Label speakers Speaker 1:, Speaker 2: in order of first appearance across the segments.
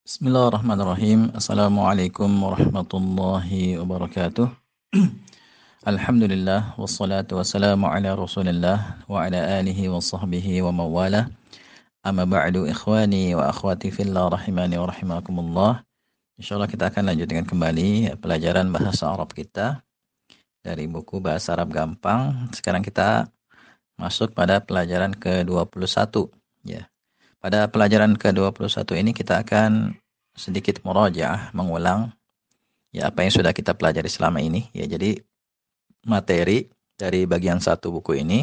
Speaker 1: Bismillahirrahmanirrahim. Assalamualaikum warahmatullahi wabarakatuh. Alhamdulillah wassalatu wassalamu ala Rasulillah wa ala alihi wa sahbihi wa mawala. Amma ba'du ikhwani wa akhwati fillah rahimani wa rahimakumullah. Insyaallah kita akan lanjutkan kembali pelajaran bahasa Arab kita dari buku Bahasa Arab Gampang. Sekarang kita masuk pada pelajaran ke-21 ya. Pada pelajaran ke-21 ini kita akan sedikit murajaah, mengulang ya apa yang sudah kita pelajari selama ini ya. Jadi materi dari bagian 1 buku ini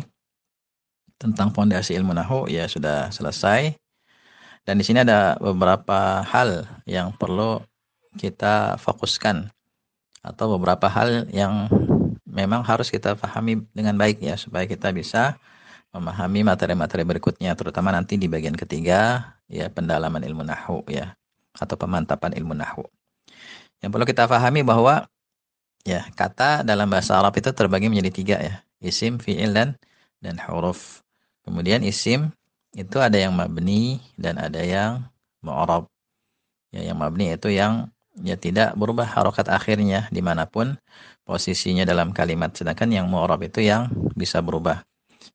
Speaker 1: tentang fondasi ilmu nahwu ya sudah selesai. Dan di sini ada beberapa hal yang perlu kita fokuskan atau beberapa hal yang memang harus kita pahami dengan baik ya supaya kita bisa memahami materi-materi berikutnya, terutama nanti di bagian ketiga ya, pendalaman ilmu nahwu ya atau pemantapan ilmu nahwu. Yang perlu kita pahami bahwa ya kata dalam bahasa Arab itu terbagi menjadi 3 ya, isim, fi'il dan huruf. Kemudian isim itu ada yang mabni dan ada yang mu'rab. Ya, yang mabni itu yang ya tidak berubah harokat akhirnya dimanapun posisinya dalam kalimat, sedangkan yang mu'rab itu yang bisa berubah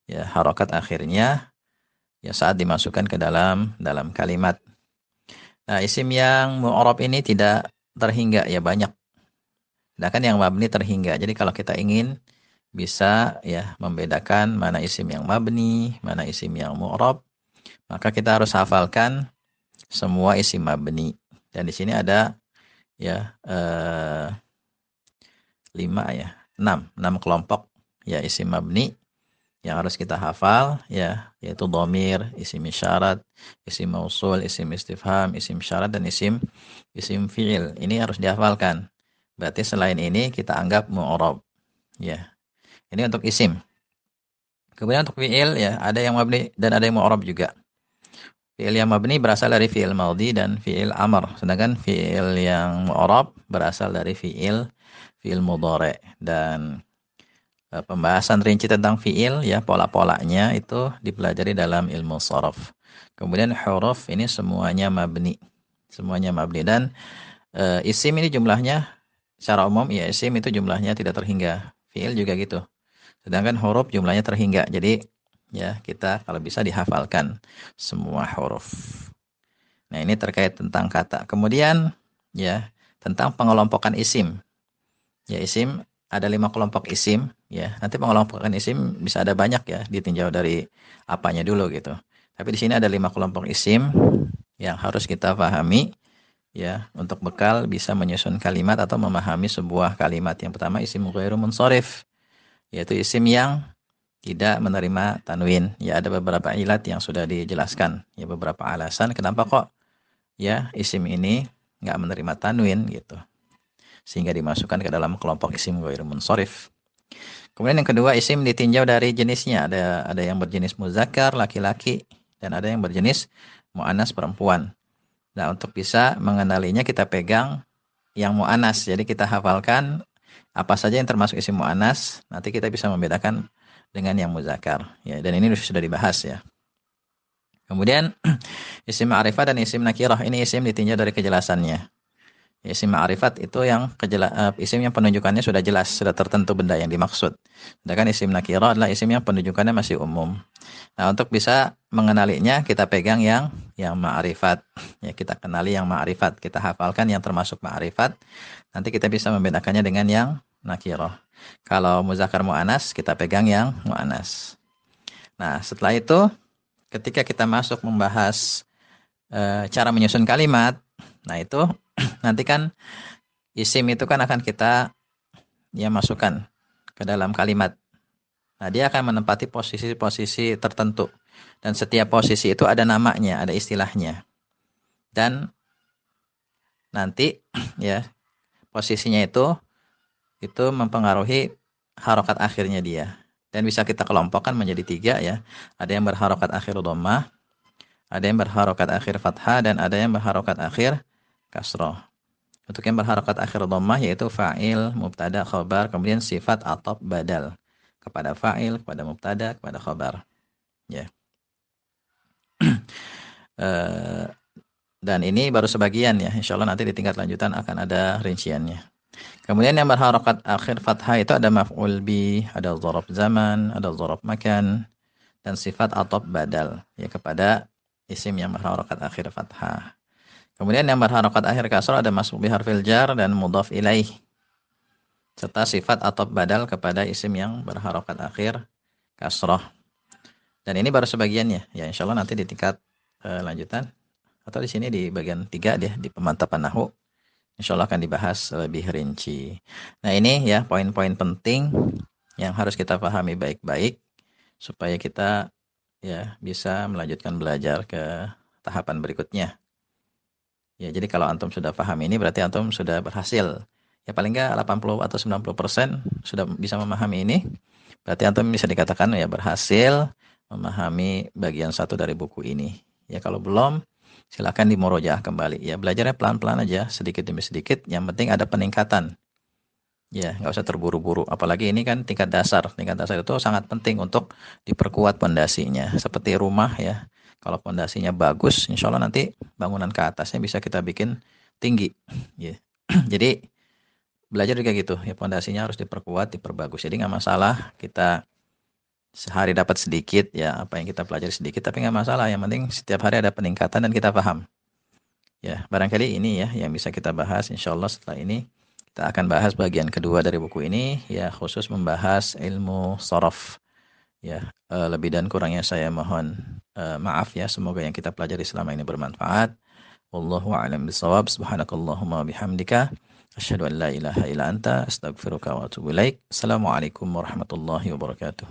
Speaker 1: ya harokat akhirnya ya saat dimasukkan ke dalam kalimat. Nah, isim yang mu'rab ini tidak terhingga ya, banyak. Sedangkan yang mabni terhingga. Jadi kalau kita ingin bisa ya membedakan mana isim yang mabni, mana isim yang mu'rab, maka kita harus hafalkan semua isim mabni. Dan di sini ada ya 6 kelompok ya isim mabni yang harus kita hafal ya, yaitu dhamir, isim isyarat, isim mausul, isim istifham, isim syarat dan isim fi'il. Ini harus dihafalkan. Berarti selain ini kita anggap mu'rab ya. Ini untuk isim. Kemudian untuk fi'il ya, ada yang mabni dan ada yang mu'rab juga. Fi'il yang mabni berasal dari fi'il madhi dan fi'il amr, sedangkan fi'il yang mu'rab berasal dari fi'il mudhari'. Dan pembahasan rinci tentang fiil ya, pola-polanya itu dipelajari dalam ilmu shoraf. Kemudian huruf ini semuanya mabni. Semuanya mabni dan isim ini jumlahnya secara umum ya, isim itu jumlahnya tidak terhingga. Fiil juga gitu. Sedangkan huruf jumlahnya terhingga. Jadi ya kita kalau bisa dihafalkan semua huruf. Nah, ini terkait tentang kata. Kemudian ya tentang pengelompokan isim. Ya, isim ada 5 kelompok isim ya. Nanti pengelompokan isim bisa ada banyak ya, ditinjau dari apanya dulu gitu. Tapi di sini ada 5 kelompok isim yang harus kita pahami ya untuk bekal bisa menyusun kalimat atau memahami sebuah kalimat. Yang pertama isim ghairu munsharif, yaitu isim yang tidak menerima tanwin. Ya, ada beberapa ilat yang sudah dijelaskan. Ya, beberapa alasan kenapa kok ya isim ini nggak menerima tanwin gitu, sehingga dimasukkan ke dalam kelompok isim ghairu munsharif. Kemudian yang kedua, isim ditinjau dari jenisnya. Ada yang berjenis muzakkar laki-laki dan ada yang berjenis muannas perempuan. Nah, untuk bisa mengenalinya kita pegang yang muannas. Jadi kita hafalkan apa saja yang termasuk isim muannas, nanti kita bisa membedakan dengan yang muzakkar ya. Dan ini sudah dibahas ya. Kemudian isim ma'rifah dan isim nakirah, ini isim ditinjau dari kejelasannya. Isim ma'rifat itu yang isim yang penunjukannya sudah jelas, sudah tertentu benda yang dimaksud. Sedangkan isim nakirah adalah isim yang penunjukannya masih umum. Nah, untuk bisa mengenalinya kita pegang yang ma'rifat. Ya, kita kenali yang ma'rifat, kita hafalkan yang termasuk ma'rifat. Nanti kita bisa membedakannya dengan yang nakirah. Kalau muzakkar muannas kita pegang yang muannas. Nah, setelah itu ketika kita masuk membahas cara menyusun kalimat, nah itu nanti kan isim itu kan akan kita ya masukkan ke dalam kalimat. Nah, dia akan menempati posisi-posisi tertentu. Dan setiap posisi itu ada namanya, ada istilahnya. Dan nanti ya posisinya itu mempengaruhi harokat akhirnya dia. Dan bisa kita kelompokkan menjadi 3 ya. Ada yang berharokat akhir dhammah, ada yang berharokat akhir fathah, dan ada yang berharokat akhir kasroh. Untuk yang berharokat akhir dhammah yaitu fa'il, mubtada, khobar, kemudian sifat atau badal kepada fa'il, kepada mubtada, kepada khobar. Ya. Dan ini baru sebagian ya. Insya Allah nanti di tingkat lanjutan akan ada rinciannya. Kemudian yang berharokat akhir fathah itu ada maf'ul bi, ada dzaraf zaman, ada dzaraf makan, dan sifat atop badal ya kepada isim yang berharokat akhir fathah. Kemudian yang berharokat akhir kasrah ada masuk bi harfil jar dan mudhaf ilaih, serta sifat atop badal kepada isim yang berharokat akhir kasrah. Dan ini baru sebagiannya ya, insya Allah nanti di tingkat lanjutan atau di sini di bagian 3 deh, di pemantapan nahwu, insya Allah akan dibahas lebih rinci. Nah ini ya poin-poin penting yang harus kita pahami baik-baik supaya kita ya bisa melanjutkan belajar ke tahapan berikutnya. Ya, jadi kalau antum sudah paham ini berarti antum sudah berhasil. Ya paling enggak 80 atau 90% sudah bisa memahami ini. Berarti antum bisa dikatakan ya berhasil memahami bagian satu dari buku ini. Ya kalau belum, silakan dimurojaah kembali. Ya belajarnya pelan-pelan aja, sedikit demi sedikit. Yang penting ada peningkatan. Ya, nggak usah terburu-buru. Apalagi ini kan tingkat dasar. Tingkat dasar itu sangat penting untuk diperkuat pondasinya. Seperti rumah ya. Kalau pondasinya bagus, insya Allah nanti bangunan ke atasnya bisa kita bikin tinggi. Ya. Jadi belajar juga gitu. Ya pondasinya harus diperkuat, diperbagus. Jadi nggak masalah kita sehari dapat sedikit ya apa yang kita pelajari sedikit, tapi nggak masalah. Yang penting setiap hari ada peningkatan dan kita paham. Ya, barangkali ini ya yang bisa kita bahas. Insya Allah setelah ini kita akan bahas bagian kedua dari buku ini, ya khusus membahas ilmu sorof. Ya, lebih dan kurangnya saya mohon maaf ya. Semoga yang kita pelajari selama ini bermanfaat. Wallahu a'lam bishawab. Subhanakallahumma bihamdika asyhadu an la ilaha illa anta astaghfiruka wa atubu ilaik. Assalamualaikum warahmatullahi wabarakatuh.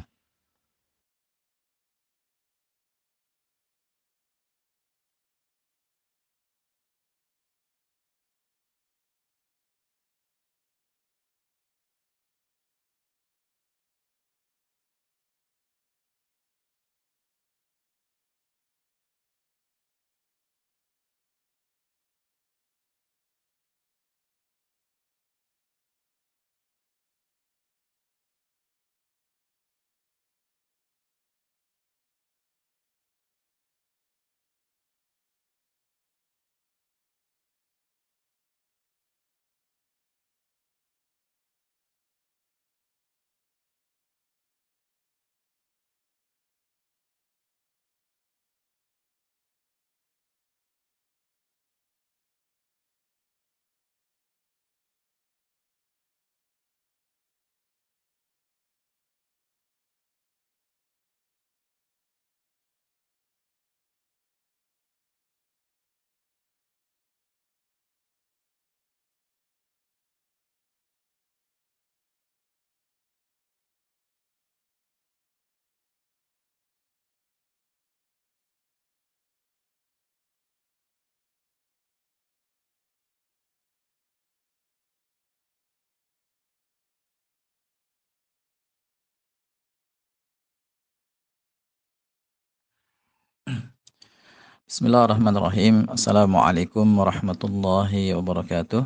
Speaker 1: Bismillahirrahmanirrahim. Assalamualaikum warahmatullahi wabarakatuh.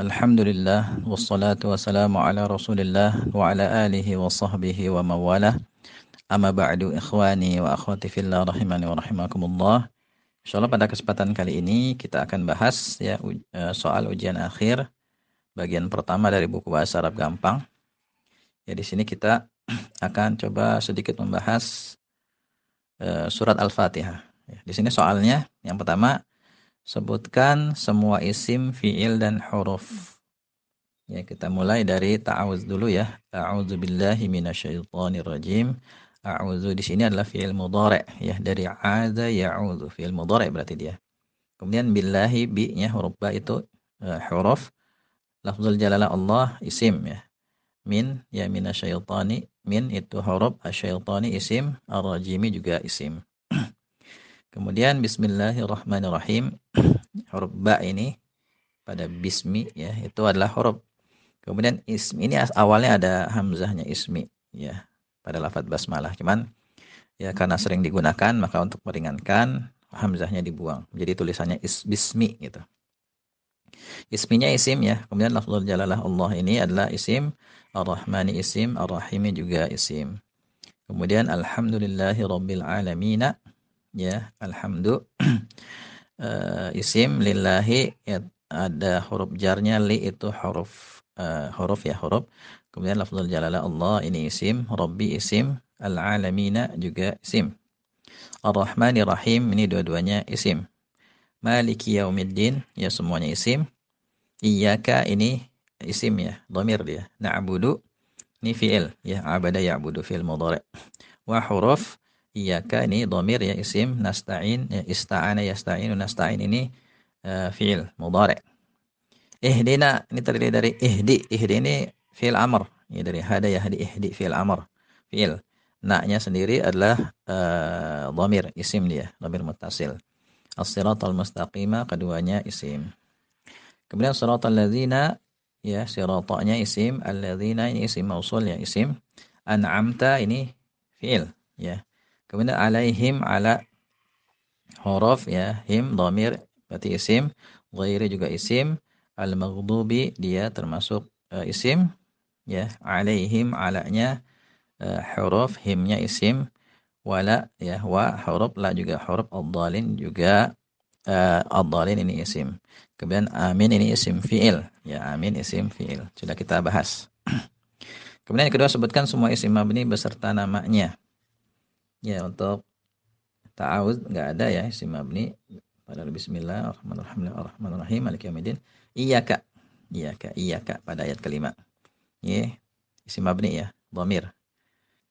Speaker 1: Alhamdulillah wassalatu wassalamu ala Rasulillah wa ala alihi wa sahbihi wa mawalah. Amma ba'du ikhwani wa akhwati fillah rahimani wa rahimakumullah. Insyaallah pada kesempatan kali ini kita akan bahas ya soal ujian akhir bagian pertama dari buku bahasa Arab gampang. Ya di sini kita akan coba sedikit membahas surat Al-Fatihah. Ya, di sini soalnya yang pertama, sebutkan semua isim, fi'il dan huruf. Ya, kita mulai dari ta'awuz dulu ya. A'udzu billahi minasyaitonir rajim. A'udzu di sini adalah fi'il mudhari' ya, dari aza ya'udzu, fi'il mudhari' berarti dia. Kemudian billahi bi-nya huruf ba itu huruf. Lafzul jalalah Allah isim ya. Min ya minasyaitani, min itu huruf, asyaitani isim, ar-rajimi juga isim. Kemudian bismillahirrahmanirrahim. Huruf ba ini pada bismi ya, itu adalah huruf. Kemudian ismi ini awalnya ada hamzahnya ismi ya pada lafadz basmalah. Cuman ya karena sering digunakan maka untuk meringankan hamzahnya dibuang. Jadi tulisannya bismi gitu. Isminya isim ya. Kemudian lafzul jalalah Allah ini adalah isim, ar-rahmani isim, ar-rahimi juga isim. Kemudian alhamdulillahi rabbil alamin ya, alhamdu isim lillahi ya, ada huruf jarnya, li itu huruf. Kemudian lafzul jalalah Allah ini isim, Rabbi isim, al-alamina juga isim. Ar-Rahmanir Rahim ini dua-duanya isim. Maliki yaumiddin ya semuanya isim. Iyyaka ini isim ya, dhamir dia. Na'budu ini fi'il ya, abada ya'budu fi'il mudhari'. Wa huruf iyyaka ini dhamir ya isim, nasta'in ya ista'ana yasta'inu nasta'in ini fi'il mudhari'. Ihdina ini terdiri dari ihdi ini fi'il amr ya, dari hada yahdi ihdi fi'il amr fi'il. Na-nya sendiri adalah dhamir isim dia, dhamir muttasil. As-siratal mustaqima keduanya isim. Kemudian siratal ladzina ya siratanya isim, alladzina ini isim mausul ya isim. An'amta ini fi'il ya. Kemudian alaihim ala huruf ya, him dhamir berarti isim, ghairi juga isim, al-maghdubi dia termasuk isim ya, alaihim alanya huruf, himnya isim, wala ya wa huruf, la juga huruf, ad-dhalin juga ad-dhalin ini isim. Kemudian amin ini isim fi'il. Ya, amin isim fi'il. Sudah kita bahas. Kemudian yang kedua sebutkan semua isim mabni beserta namanya. Ya, untuk ta'awudz enggak ada ya isim mabni. Pada bismillahirrahmanirrahim. Maliki yaumiddin. Iyyaka. Iyyaka pada ayat kelima. Ya, isim mabni ya, dhamir.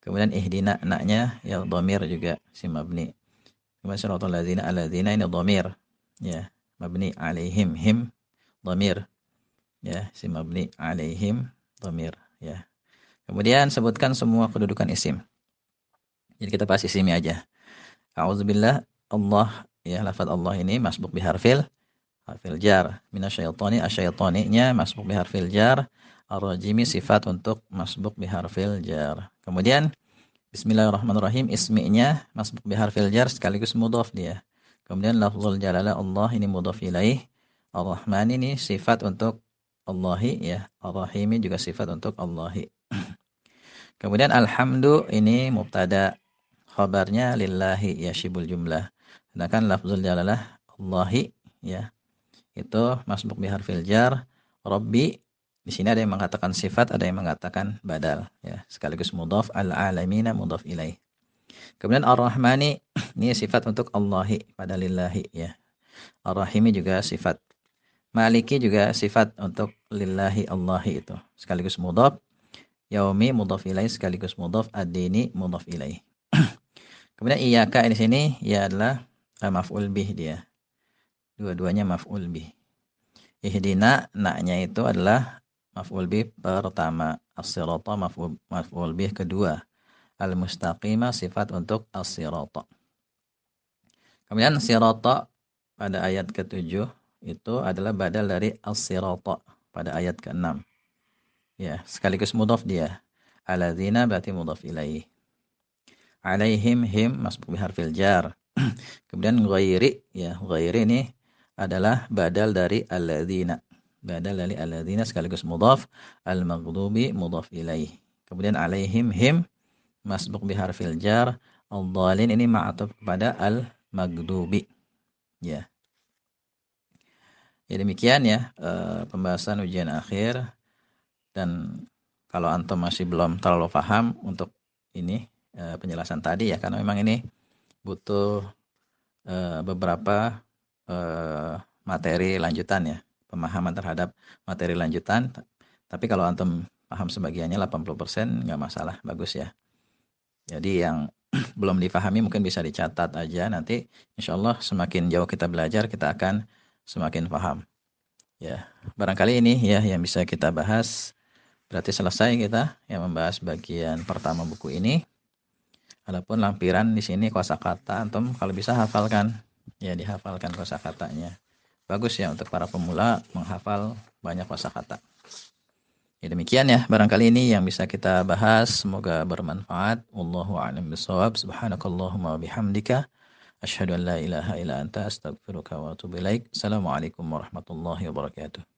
Speaker 1: Kemudian ihdina na-nya ya dhamir juga isim mabni. Kemudian siratal ladzina alladzina ini dhamir. Ya, mabni alaihim him dhamir ya, isim mabni alaihim dhamir ya. Kemudian sebutkan semua kedudukan isim. Jadi kita bahas isimnya aja. A'udzubillah Allah ya, lafaz Allah ini masbuk biharfil jar. Minasyaitani asyaitaninya masbuk biharfil jar. Ar-rajimi sifat untuk masbuk biharfil jar. Kemudian bismillahirrahmanirrahim isminya masbuk biharfil jar sekaligus mudhaf dia. Kemudian lafzul jalalah Allah ini mudhaf ilaih. Ar-Rahman ini sifat untuk Allahi ya. Ar-Rahimi juga sifat untuk Allahi. Kemudian alhamdu ini mubtada, khabarnya lillahi ya syibul jumlah. Sedangkan lafzul jalalah Allahi ya itu masbuk biharfil jar. Rabbi di sini ada yang mengatakan sifat, ada yang mengatakan badal ya, sekaligus mudhaf, al-alamina mudhaf ilaih. Kemudian ar-Rahmani ini sifat untuk Allahi pada lillahi ya. Ar-Rahimi juga sifat. Maliki juga sifat untuk lillahi Allahi itu sekaligus mudhaf. Yaumi mudhaf ilaih sekaligus mudhaf, ad-dini mudhaf ilaih. Kemudian iyyaka di sini ya adalah maf'ul bih dia. Dua-duanya maf'ul bih. Ihdina na-nya itu adalah maf'ul bih pertama, as-sirata maf'ul bih kedua. Al-mustaqimah sifat untuk as-sirata. Kemudian sirata pada ayat ke-7 itu adalah badal dari as-sirata pada ayat ke-6. Ya, sekaligus mudhaf dia. Alladzina berarti mudhaf ilaih. Alaihim him masbuk biharfil jar. Kemudian ghairi ya, ghairi ini adalah badal dari alladzina. Badal dari alladzina sekaligus mudhaf, al-maghdubi mudhaf ilaih. Kemudian alaihim him masbuk biharfil jar, ad-dhalin ini ma'atuf kepada al-maghdubi. Ya. Ya demikian ya pembahasan ujian akhir, dan kalau antum masih belum terlalu paham untuk ini penjelasan tadi ya, karena memang ini butuh beberapa materi lanjutan ya, pemahaman terhadap materi lanjutan. Tapi kalau antum paham sebagiannya 80% nggak masalah, bagus ya. Jadi yang belum dipahami mungkin bisa dicatat aja, nanti insya Allah semakin jauh kita belajar kita akan semakin paham. Ya, barangkali ini ya yang bisa kita bahas. Berarti selesai kita yang membahas bagian pertama buku ini. Adapun lampiran di sini kosakata, antum kalau bisa hafalkan. Ya, dihafalkan kosakatanya. Bagus ya untuk para pemula menghafal banyak kosakata. Ya demikian ya, barangkali ini yang bisa kita bahas, semoga bermanfaat. Wallahu a'lam bishawab. Subhanakallahumma bihamdika asyhadu an la ilaha illa anta astaghfiruka wa atubu ilaik. Assalamualaikum warahmatullahi wabarakatuh.